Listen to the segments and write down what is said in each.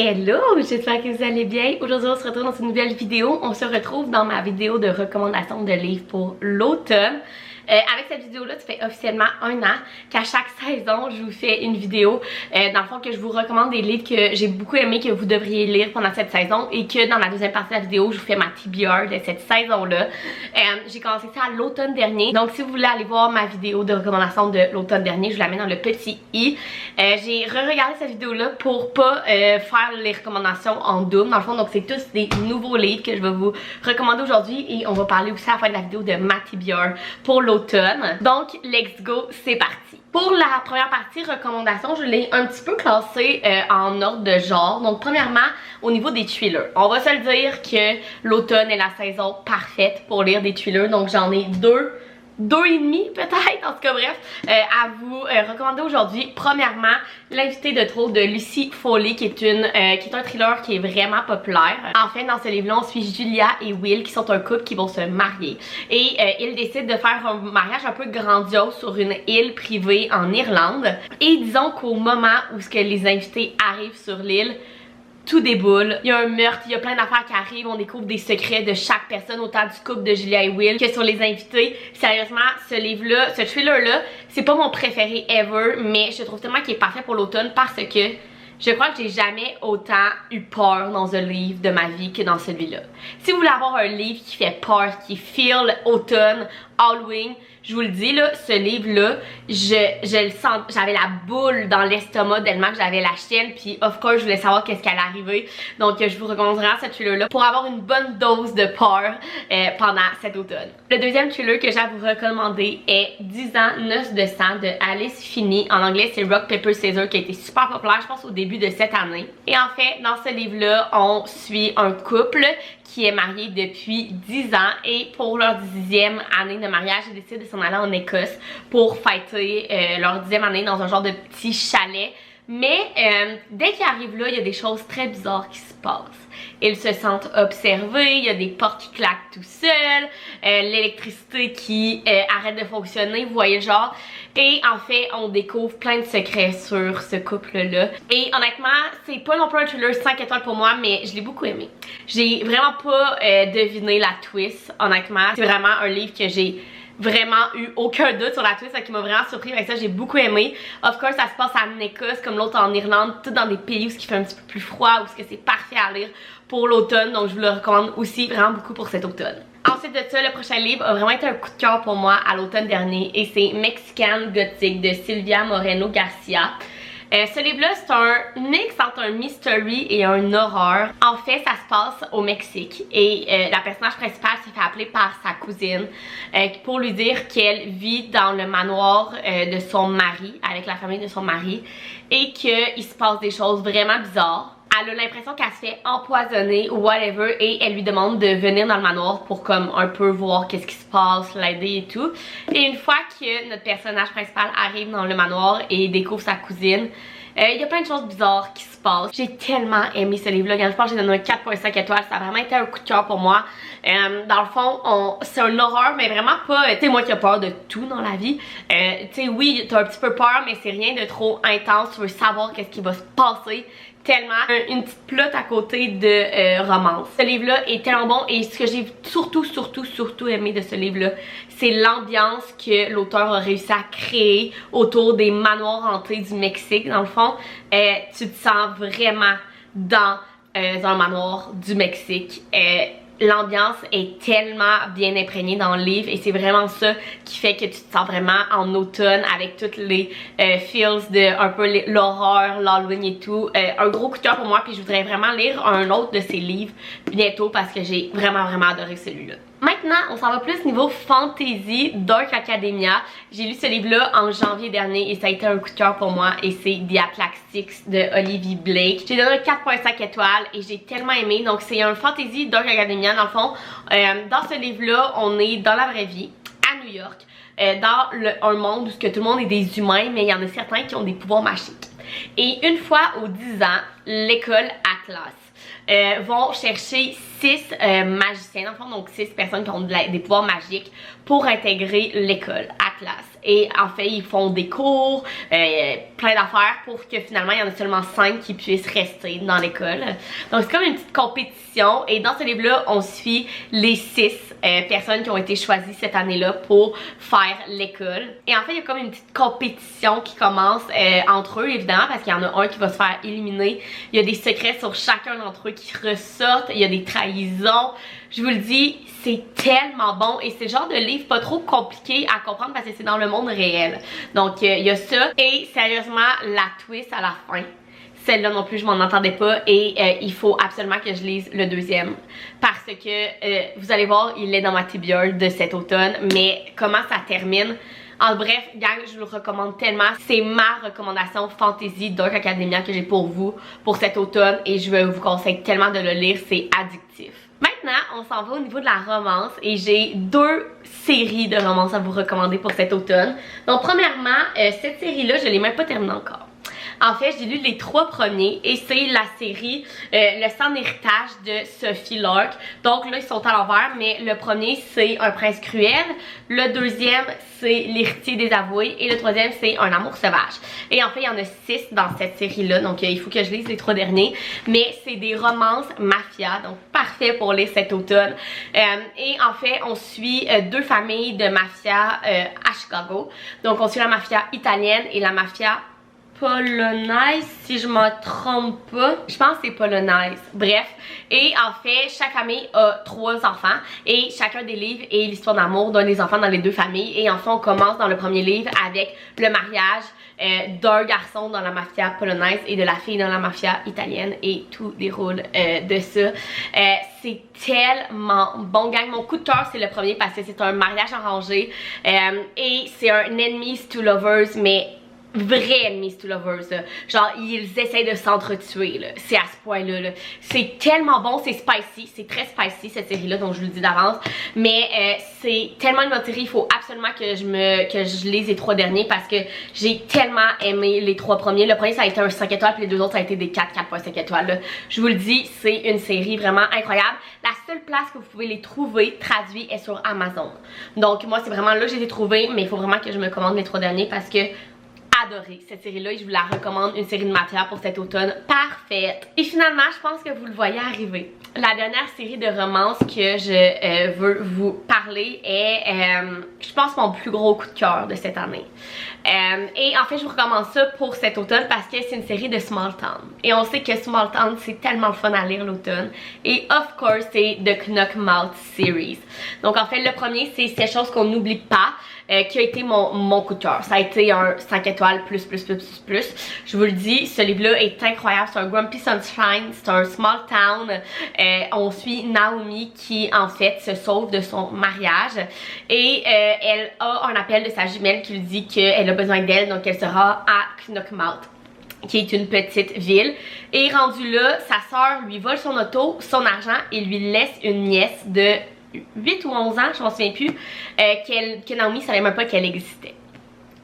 Hello, j'espère que vous allez bien. Aujourd'hui, on se retrouve dans une nouvelle vidéo. On se retrouve dans ma vidéo de recommandation de livres pour l'automne. Avec cette vidéo-là, ça fait officiellement 1 an qu'à chaque saison, je vous fais une vidéo dans le fond que je vous recommande des livres que j'ai beaucoup aimé que vous devriez lire pendant cette saison et que dans la deuxième partie de la vidéo, je vous fais ma TBR de cette saison-là. J'ai commencé ça à l'automne dernier. Donc si vous voulez aller voir ma vidéo de recommandation de l'automne dernier, je vous la mets dans le petit i. J'ai re-regardé cette vidéo-là pour pas faire les recommandations en double. Dans le fond, donc c'est tous des nouveaux livres que je vais vous recommander aujourd'hui et on va parler aussi à la fin de la vidéo de ma TBR pour l'automne. Donc, let's go, c'est parti. Pour la première partie recommandation, je l'ai un petit peu classée en ordre de genre. Donc, premièrement, au niveau des thrillers. On va se le dire que l'automne est la saison parfaite pour lire des thrillers. Donc, j'en ai deux et demi peut-être, en tout cas bref, à vous recommander aujourd'hui. Premièrement, L'invité de trop de Lucy Foley, qui est un thriller qui est vraiment populaire. En fait, dans ce livre-là, on suit Julia et Will, qui sont un couple qui vont se marier. Et ils décident de faire un mariage un peu grandiose sur une île privée en Irlande. Et disons qu'au moment où les invités arrivent sur l'île, tout déboule, il y a un meurtre, il y a plein d'affaires qui arrivent, on découvre des secrets de chaque personne, autant du couple de Julia et Will que sur les invités. Sérieusement, ce livre-là, ce thriller-là, c'est pas mon préféré ever, mais je trouve tellement qu'il est parfait pour l'automne parce que je crois que j'ai jamais autant eu peur dans un livre de ma vie que dans celui-là. Si vous voulez avoir un livre qui fait peur, qui feel automne, Halloween, je vous le dis là, ce livre-là, je le sens, j'avais la boule dans l'estomac tellement que j'avais la chienne, puis of course je voulais savoir qu'est-ce qui allait arriver. Donc je vous recommande vraiment cette thriller-là pour avoir une bonne dose de peur pendant cet automne. Le deuxième thriller que j'ai à vous recommander est 10 ans, noces de sang de Alice Finney. En anglais c'est Rock Paper Scissors, qui a été super populaire je pense au début de cette année. Et en fait dans ce livre-là on suit un couple qui est marié depuis 10 ans et pour leur 10e année de mariage, ils décident de s'en aller en Écosse pour fêter leur 10e année dans un genre de petit chalet. Mais dès qu'ils arrivent là, il y a des choses très bizarres qui se passent. Ils se sentent observés, il y a des portes qui claquent tout seuls, l'électricité qui arrête de fonctionner, vous voyez genre. Et en fait, on découvre plein de secrets sur ce couple-là. Et honnêtement, c'est pas non plus un thriller 5 étoiles pour moi, mais je l'ai beaucoup aimé. J'ai vraiment pas deviné la twist, honnêtement. C'est vraiment un livre que j'ai vraiment eu aucun doute sur la twist, qui m'a vraiment surpris avec ça, j'ai beaucoup aimé. Of course, ça se passe en Écosse comme l'autre en Irlande, tout dans des pays où il fait un petit peu plus froid, où c'est parfait à lire pour l'automne, donc je vous le recommande aussi vraiment beaucoup pour cet automne. Ensuite de ça, le prochain livre a vraiment été un coup de cœur pour moi à l'automne dernier et c'est Mexican Gothic de Silvia Moreno Garcia. Ce livre-là, c'est un mix entre un mystery et un horreur. En fait, ça se passe au Mexique et la personnage principale s'est fait appeler par sa cousine pour lui dire qu'elle vit dans le manoir de son mari, avec la famille de son mari, et qu'il se passe des choses vraiment bizarres. Elle a l'impression qu'elle se fait empoisonner ou whatever et elle lui demande de venir dans le manoir pour comme un peu voir qu'est-ce qui se passe, l'aider et tout. Et une fois que notre personnage principal arrive dans le manoir et découvre sa cousine, il y a plein de choses bizarres qui se passent. J'ai tellement aimé ce livre-là. Quand je pense que j'ai donné un 4.5 étoiles, ça a vraiment été un coup de cœur pour moi. Dans le fond, c'est un horreur, mais vraiment pas, tu sais, moi qui ai peur de tout dans la vie. Tu sais, oui, t'as un petit peu peur, mais c'est rien de trop intense. Tu veux savoir qu'est-ce qui va se passer. Tellement une petite plot à côté de romance. Ce livre-là est tellement bon et ce que j'ai surtout aimé de ce livre-là, c'est l'ambiance que l'auteur a réussi à créer autour des manoirs hantés du Mexique. Dans le fond, tu te sens vraiment dans un manoir du Mexique. L'ambiance est tellement bien imprégnée dans le livre et c'est vraiment ça qui fait que tu te sens vraiment en automne avec toutes les feels de un peu l'horreur, l'Halloween et tout. Un gros coup de cœur pour moi puis je voudrais vraiment lire un autre de ses livres bientôt parce que j'ai vraiment adoré celui-là. Maintenant, on s'en va plus niveau fantasy, Dark Academia. J'ai lu ce livre-là en janvier dernier et ça a été un coup de cœur pour moi et c'est The Atlantics de Olivia Blake. J'ai donné un 4.5 étoiles et j'ai tellement aimé. Donc c'est un fantasy Dark Academia dans le fond. Dans ce livre-là, on est dans la vraie vie, à New York, dans un monde où tout le monde est des humains, mais il y en a certains qui ont des pouvoirs magiques. Et une fois aux 10 ans, l'école Atlas vont chercher 6 magiciens, dans le fond, donc 6 personnes qui ont des pouvoirs magiques pour intégrer l'école à classe. Et en fait, ils font des cours, plein d'affaires pour que finalement, il y en a seulement 5 qui puissent rester dans l'école. Donc, c'est comme une petite compétition. Et dans ce livre-là, on suit les 6 personnes qui ont été choisies cette année-là pour faire l'école. Et en fait, il y a comme une petite compétition qui commence entre eux, évidemment, parce qu'il y en a un qui va se faire éliminer. Il y a des secrets sur chacun d'entre eux qui ressortent. Il y a des trahisons. Je vous le dis, c'est tellement bon et c'est le genre de livre pas trop compliqué à comprendre parce que c'est dans le monde réel. Donc il y a ça et sérieusement la twist à la fin, celle-là non plus je m'en entendais pas et il faut absolument que je lise le deuxième parce que vous allez voir, il est dans ma TBR de cet automne, mais comment ça termine. En bref, gang, je vous le recommande tellement. C'est ma recommandation fantasy Dark Academia que j'ai pour vous pour cet automne et je vous conseille tellement de le lire, c'est addictif. Maintenant, on s'en va au niveau de la romance et j'ai 2 séries de romances à vous recommander pour cet automne. Donc premièrement, cette série-là, je l'ai même pas terminée encore. En fait, j'ai lu les 3 premiers et c'est la série Le sang d'héritage de Sophie Lark. Donc là, ils sont à l'envers, mais le premier, c'est Un prince cruel. Le deuxième, c'est L'héritier désavoué. Et le troisième, c'est Un amour sauvage. Et en fait, il y en a 6 dans cette série-là. Donc, il faut que je lise les 3 derniers. Mais c'est des romances mafia. Donc, parfait pour lire cet automne. Et en fait, on suit 2 familles de mafia à Chicago. Donc, on suit la mafia italienne et la mafia polonaise, si je me trompe pas. Je pense que c'est polonaise. Bref. Et en fait, chaque famille a 3 enfants. Et chacun des livres est l'histoire d'amour d'un des enfants dans les 2 familles. Et en fait, on commence dans le premier livre avec le mariage d'un garçon dans la mafia polonaise et de la fille dans la mafia italienne. Et tout déroule de ça. C'est tellement bon, gang. Mon coup de cœur, c'est le premier parce que c'est un mariage arrangé. Et c'est un enemies to lovers, mais vrai enemies to lovers là. Genre ils essayent de s'entretuer là. C'est à ce point là, c'est tellement bon, c'est spicy, c'est très spicy cette série là, donc je vous le dis d'avance, mais c'est tellement une bonne série, il faut absolument que je lise les 3 derniers parce que j'ai tellement aimé les 3 premiers. Le premier ça a été un 5 étoiles puis les 2 autres ça a été des 4.5 étoiles là. Je vous le dis, c'est une série vraiment incroyable. La seule place que vous pouvez les trouver traduits est sur Amazon, donc moi c'est vraiment là que j'ai les trouvés, mais il faut vraiment que je me commande les 3 derniers parce que adoré cette série-là et je vous la recommande, une série de mafia pour cet automne parfaite. Et finalement, je pense que vous le voyez arriver. La dernière série de romances que je veux vous parler est, je pense, mon plus gros coup de cœur de cette année. Et en fait, je vous recommande ça pour cet automne parce que c'est une série de Small Town. Et on sait que Small Town, c'est tellement le fun à lire l'automne. Et of course, c'est The Knockmouth Series. Donc en fait, le premier, c'est Ces choses qu'on n'oublie pas. Qui a été mon coup de cœur. Ça a été un 5 étoiles plus. Je vous le dis, ce livre-là est incroyable. C'est un Grumpy Sunshine, c'est un small town. On suit Naomi qui en fait se sauve de son mariage et elle a un appel de sa jumelle qui lui dit qu'elle a besoin d'elle, donc elle sera à Knockmouth, qui est une petite ville. Et rendu là, sa soeur lui vole son auto, son argent et lui laisse une nièce de 8 ou 11 ans, je m'en souviens plus, que Naomi savait même pas qu'elle existait.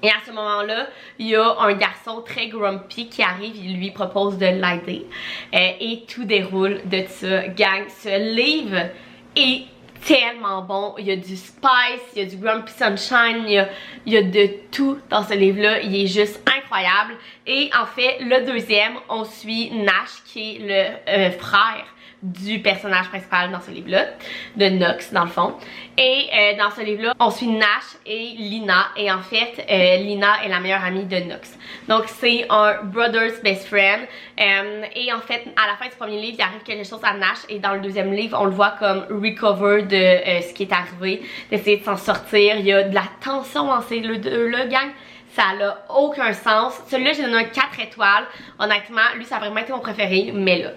Et à ce moment-là, il y a un garçon très grumpy qui arrive, il lui propose de l'aider. Et tout déroule de ça. Gang, ce livre est tellement bon. Il y a du spice, il y a du Grumpy Sunshine, il y a de tout dans ce livre-là. Il est juste incroyable. Et en fait, le deuxième, on suit Nash qui est le frère du personnage principal dans ce livre-là, de Knox dans le fond. Et dans ce livre-là, on suit Nash et Lina. Et en fait, Lina est la meilleure amie de Knox. Donc c'est un brother's best friend. Et en fait, à la fin du premier livre, il arrive quelque chose à Nash. Et dans le deuxième livre, on le voit comme recover de ce qui est arrivé, d'essayer de s'en sortir. Il y a de la tension dans ces deux-là, gang. Ça n'a aucun sens. Celui-là, j'ai donné un 4 étoiles. Honnêtement, lui, ça a vraiment été mon préféré. Mais là,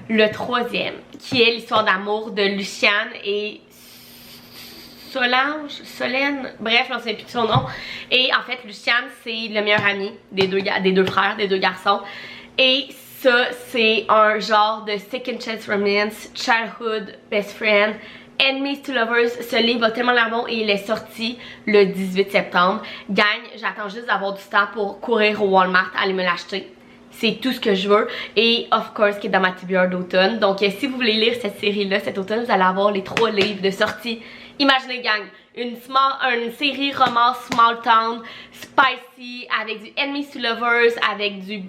le troisième, qui est l'histoire d'amour de Luciane et Solène, bref, je ne sais plus de son nom. Et en fait, Luciane, c'est le meilleur ami des deux frères, des 2 garçons. Et ça, c'est un genre de second chance romance, childhood best friend, Enemies to Lovers. Ce livre va tellement l'air bon et il est sorti le 18 septembre. Gang, j'attends juste d'avoir du temps pour courir au Walmart, aller me l'acheter. c'est tout ce que je veux. Et of course qui est dans ma TBR d'automne. Donc si vous voulez lire cette série-là cet automne, vous allez avoir les 3 livres de sortie. Imaginez gang, une série romance small town, spicy, avec du enemies to lovers, avec du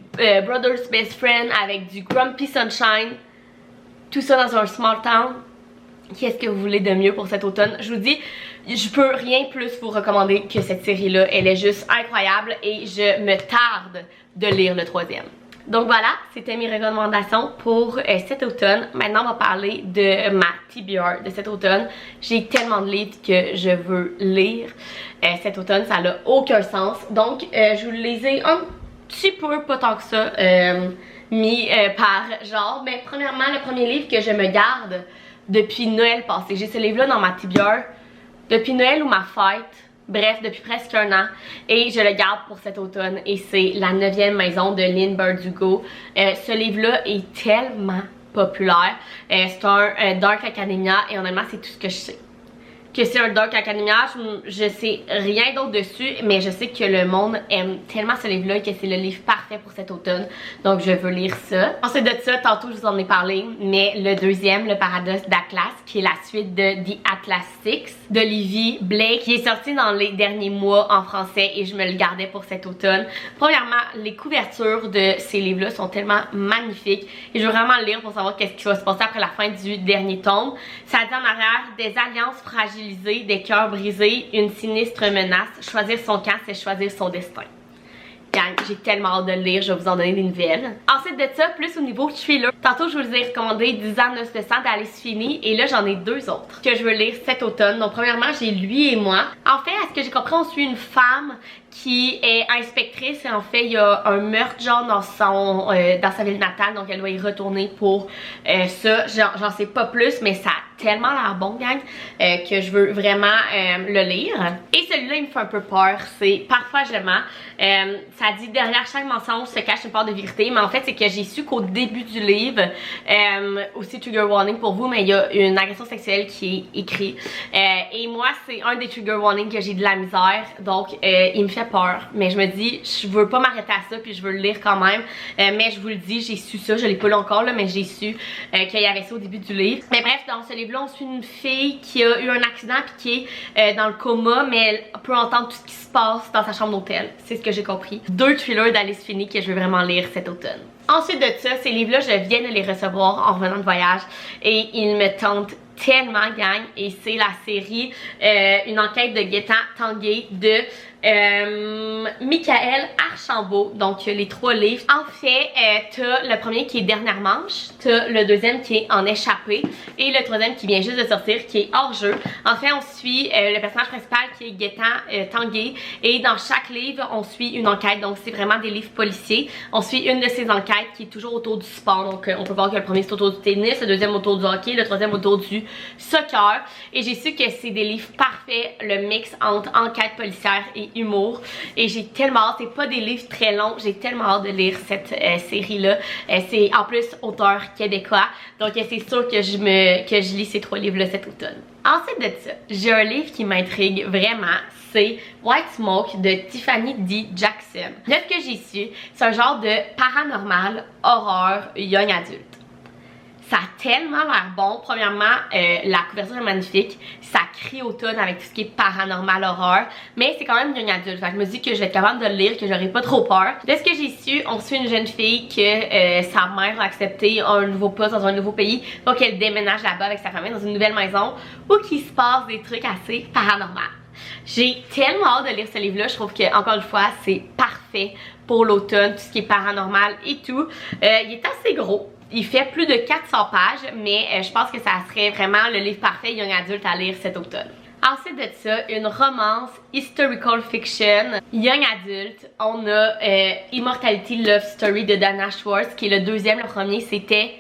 brothers best friend, avec du grumpy sunshine. Tout ça dans un small town. Qu'est-ce que vous voulez de mieux pour cet automne? Je vous dis, je peux rien plus vous recommander que cette série-là. Elle est juste incroyable et je me tarde de lire le 3e. Donc voilà, c'était mes recommandations pour cet automne. Maintenant, on va parler de ma TBR de cet automne. J'ai tellement de livres que je veux lire cet automne, ça n'a aucun sens. Donc, je vous les ai un petit peu, pas tant que ça, mis par genre. Mais premièrement, le premier livre que je me garde depuis Noël passé. J'ai ce livre-là dans ma TBR depuis Noël ou ma fête. Bref, depuis presque un an. Et je le garde pour cet automne. Et c'est La 9e maison de Lynn Bardugo. Ce livre-là est tellement populaire. C'est un Dark Academia. Et honnêtement, c'est tout ce que je sais. Que c'est un Dark Academia, je sais rien d'autre dessus, mais je sais que le monde aime tellement ce livre-là que c'est le livre parfait pour cet automne. Donc je veux lire ça. Ensuite de ça, tantôt je vous en ai parlé, mais le deuxième, Le Paradoxe d'Atlas, qui est la suite de The Atlas Six d'Olivie Blake, qui est sorti dans les derniers mois en français et je me le gardais pour cet automne. Premièrement, les couvertures de ces livres-là sont tellement magnifiques et je veux vraiment le lire pour savoir qu'est-ce qui va se passer après la fin du dernier tome. Ça dit en arrière des alliances fragilisées, des cœurs brisés, une sinistre menace. Choisir son camp, c'est choisir son destin. Gang, j'ai tellement hâte de le lire, je vais vous en donner des nouvelles. Ensuite de ça, plus au niveau thriller, tantôt je vous ai recommandé 10 ans 900 d'Alice Finney et là j'en ai 2 autres que je veux lire cet automne. Donc premièrement, j'ai Lui et moi. En fait, à ce que j'ai compris, on suit une femme qui est inspectrice et en fait il y a un meurtre genre dans sa ville natale, donc elle doit y retourner pour ça. J'en sais pas plus, mais ça a tellement l'air bon, gang, que je veux vraiment le lire. Et celui-là il me fait un peu peur, c'est Parfois je mens. Ça dit derrière chaque mensonge se cache une part de vérité, mais en fait c'est que j'ai su qu'au début du livre, aussi trigger warning pour vous, mais il y a une agression sexuelle qui est écrite et moi c'est un des trigger warnings que j'ai de la misère, donc il me fait peur, mais je me dis je veux pas m'arrêter à ça puis je veux le lire quand même, mais je vous le dis, j'ai su ça, je l'ai pas lu encore là, mais j'ai su qu'il y avait ça au début du livre. Mais bref, dans ce livre là on suit une fille qui a eu un accident puis qui est dans le coma, mais elle peut entendre tout ce qui se passe dans sa chambre d'hôtel, c'est ce que j'ai compris. 2 thrillers d'Alice Finney que je veux vraiment lire cet automne. Ensuite de ça, ces livres là je viens de les recevoir en revenant de voyage et ils me tentent tellement, gang, et c'est la série Une enquête de Gaétan Tanguay de Michael Archambault. Donc les 3 livres. En fait, t'as le premier qui est Dernière manche, t'as le deuxième qui est En échappée et le troisième qui vient juste de sortir qui est Hors jeu. En fait, on suit le personnage principal qui est Gaétan Tanguay et dans chaque livre on suit une enquête, donc c'est vraiment des livres policiers. On suit une de ces enquêtes qui est toujours autour du sport, donc on peut voir que le premier c'est autour du tennis, le deuxième autour du hockey, le troisième autour du soccer, et j'ai su que c'est des livres parfaits, le mix entre enquête policière et humour, et j'ai tellement hâte. C'est pas des livres très longs, j'ai tellement hâte de lire cette série là. C'est en plus auteur québécois, donc c'est sûr que je lis ces 3 livres là cet automne. Ensuite de ça, j'ai un livre qui m'intrigue vraiment, c'est White Smoke de Tiffany D. Jackson. Là, ce que j'ai su, c'est un genre de paranormal, horreur, young adulte. Ça a tellement l'air bon. Premièrement, la couverture est magnifique. Ça crie automne avec tout ce qui est paranormal, horreur. Mais c'est quand même young adulte. Fait que je me dis que je vais être capable de le lire, que j'aurai pas trop peur. De ce que j'ai su, on suit une jeune fille que sa mère a accepté un nouveau poste dans un nouveau pays. Donc elle déménage là-bas avec sa famille dans une nouvelle maison où qu'il se passe des trucs assez paranormaux. J'ai tellement hâte de lire ce livre-là. Je trouve que, encore une fois, c'est parfait pour l'automne, tout ce qui est paranormal et tout. Il est assez gros. Il fait plus de 400 pages, mais je pense que ça serait vraiment le livre parfait young adulte à lire cet automne. Ensuite de ça, une romance historical fiction young adulte. On a Immortality Love Story de Dana Schwartz, qui est le deuxième. Le premier, c'était,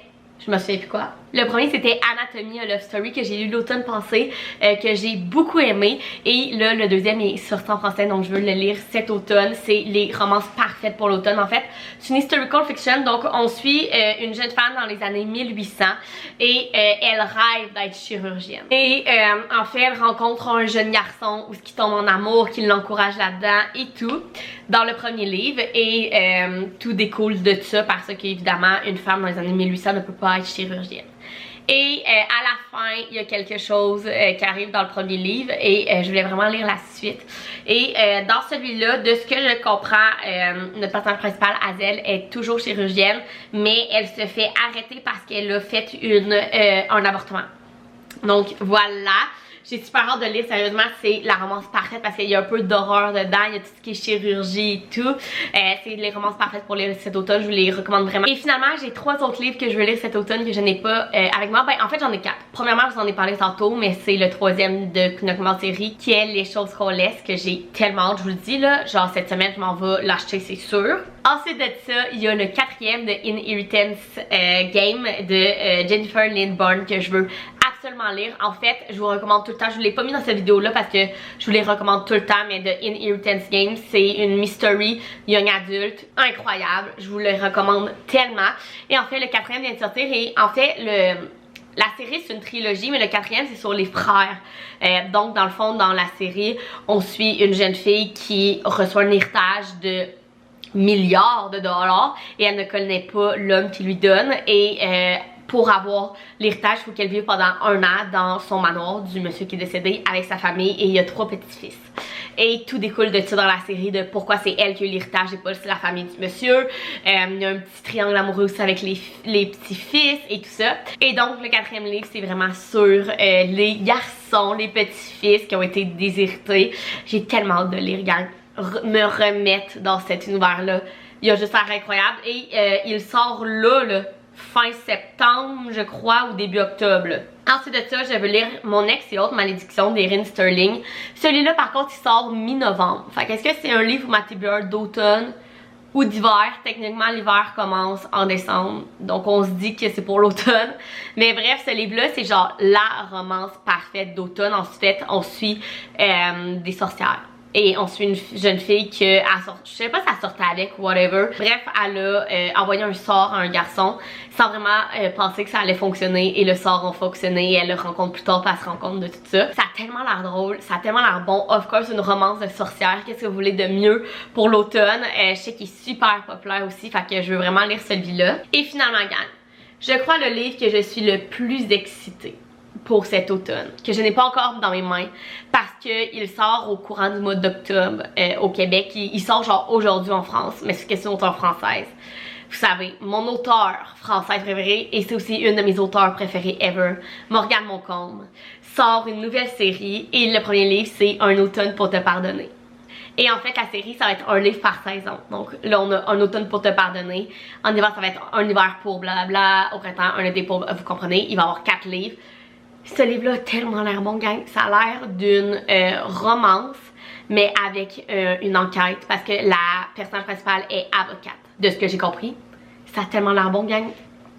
je me souviens plus quoi. Le premier c'était Anatomie, a Love Story que j'ai lu l'automne passé, que j'ai beaucoup aimé. Et là le deuxième est sorti en français donc je veux le lire cet automne. C'est les romances parfaites pour l'automne en fait. C'est une historical fiction donc on suit une jeune femme dans les années 1800 et elle rêve d'être chirurgienne. Et en fait elle rencontre un jeune garçon où qui tombe en amour, qui l'encourage là-dedans et tout dans le premier livre et tout découle de ça parce qu'évidemment une femme dans les années 1800 ne peut pas être chirurgienne. Et à la fin, il y a quelque chose qui arrive dans le premier livre et je voulais vraiment lire la suite. Et dans celui-là, de ce que je comprends, notre personnage principal, Hazel, est toujours chirurgienne, mais elle se fait arrêter parce qu'elle a fait un avortement. Donc voilà. J'ai super hâte de lire, sérieusement, c'est la romance parfaite parce qu'il y a un peu d'horreur dedans, il y a tout ce qui est chirurgie et tout. C'est les romances parfaites pour lire cet automne, je vous les recommande vraiment. Et finalement, j'ai 3 autres livres que je veux lire cet automne que je n'ai pas avec moi. Ben en fait j'en ai 4. Premièrement, je vous en ai parlé tantôt, mais c'est le 3e de notre série qui est Les choses qu'on laisse, que j'ai tellement hâte, je vous le dis là. Genre cette semaine, je m'en vais l'acheter, c'est sûr. Ensuite de ça, il y a le 4e de Inheritance Game de Jennifer Lynn Bourne que je veux absolument lire. En fait, je vous recommande tout le temps. Je vous l'ai pas mis dans cette vidéo là parce que je vous les recommande tout le temps, mais The Inheritance Game, c'est une mystery young adulte incroyable. Je vous le recommande tellement. Et en fait, le 4e vient de sortir et en fait, la série c'est une trilogie, mais le 4e c'est sur les frères. Donc dans le fond, dans la série, on suit une jeune fille qui reçoit un héritage de milliards de dollars et elle ne connaît pas l'homme qui lui donne et pour avoir l'héritage, il faut qu'elle vive pendant 1 an dans son manoir du monsieur qui est décédé avec sa famille et il y a 3 petits-fils. Et tout découle de ça dans la série, de pourquoi c'est elle qui a eu l'héritage et pas la famille du monsieur. Il y a un petit triangle amoureux aussi avec les petits-fils et tout ça. Et donc le 4e livre c'est vraiment sur les garçons, les petits-fils qui ont été déshérités. J'ai tellement hâte de lire, gang, me remettre dans cet univers-là. Il a juste l'air incroyable et il sort là, fin septembre, je crois, ou début octobre. Ensuite de ça, je veux lire Mon ex et autres malédictions d'Erin Sterling. Celui-là, par contre, il sort mi-novembre. Fait qu'est-ce que c'est un livre Matibur d'automne ou d'hiver? Techniquement, l'hiver commence en décembre. Donc, on se dit que c'est pour l'automne. Mais bref, ce livre-là, c'est genre la romance parfaite d'automne. Ensuite, on suit des sorcières. Et on suit une jeune fille que, je sais pas si elle sortait avec ou whatever. Bref, elle a envoyé un sort à un garçon sans vraiment penser que ça allait fonctionner. Et le sort a fonctionné et elle le rencontre plus tard, puis elle se rend compte de tout ça. Ça a tellement l'air drôle, ça a tellement l'air bon. Of course, une romance de sorcière. Qu'est-ce que vous voulez de mieux pour l'automne? Je sais qu'il est super populaire aussi, fait que je veux vraiment lire celui-là. Et finalement, gang, je crois le livre que je suis le plus excitée pour cet automne, que je n'ai pas encore dans mes mains parce qu'il sort au courant du mois d'octobre au Québec. Il sort genre aujourd'hui en France, mais c'est une auteure française. Vous savez, mon auteure française préférée, et c'est aussi une de mes auteurs préférées ever, Morgane Moncombe, sort une nouvelle série et le premier livre c'est Un automne pour te pardonner. Et en fait, la série, ça va être un livre par saison. Donc là, on a Un automne pour te pardonner. En hiver, ça va être un hiver pour blablabla. Au printemps, un été pour... Vous comprenez, il va y avoir 4 livres. Ce livre-là a tellement l'air bon, gang. Ça a l'air d'une romance, mais avec une enquête. Parce que la personnage principale est avocate, de ce que j'ai compris. Ça a tellement l'air bon, gang.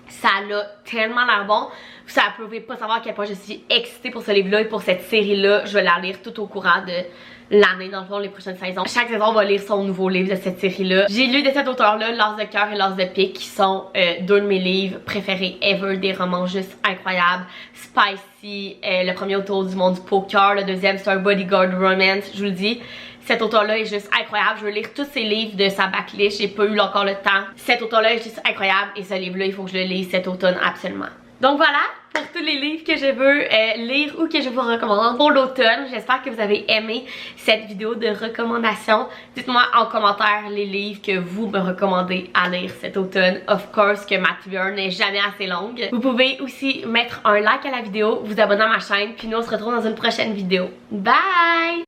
Ça a tellement l'air bon. Ça ne pouvez pas savoir à quel point je suis excitée pour ce livre-là et pour cette série-là. Je vais la lire tout au courant de l'année, dans le fond, les prochaines saisons. Chaque saison, on va lire son nouveau livre de cette série-là. J'ai lu de cet auteur-là, L'As de cœur et L'As de pique, qui sont 2 de mes livres préférés ever. Des romans juste incroyables. Spicy, le premier autour du monde du poker, le deuxième c'est un bodyguard romance. Je vous le dis, cet auteur-là est juste incroyable. Je veux lire tous ses livres de sa backlist. J'ai pas eu encore le temps. Cet auteur-là est juste incroyable et ce livre-là, il faut que je le lise cet automne absolument. Donc voilà pour tous les livres que je veux lire ou que je vous recommande pour l'automne. J'espère que vous avez aimé cette vidéo de recommandation. Dites-moi en commentaire les livres que vous me recommandez à lire cet automne. Of course que Matibur n'est jamais assez longue. Vous pouvez aussi mettre un like à la vidéo, vous abonner à ma chaîne, puis nous on se retrouve dans une prochaine vidéo. Bye!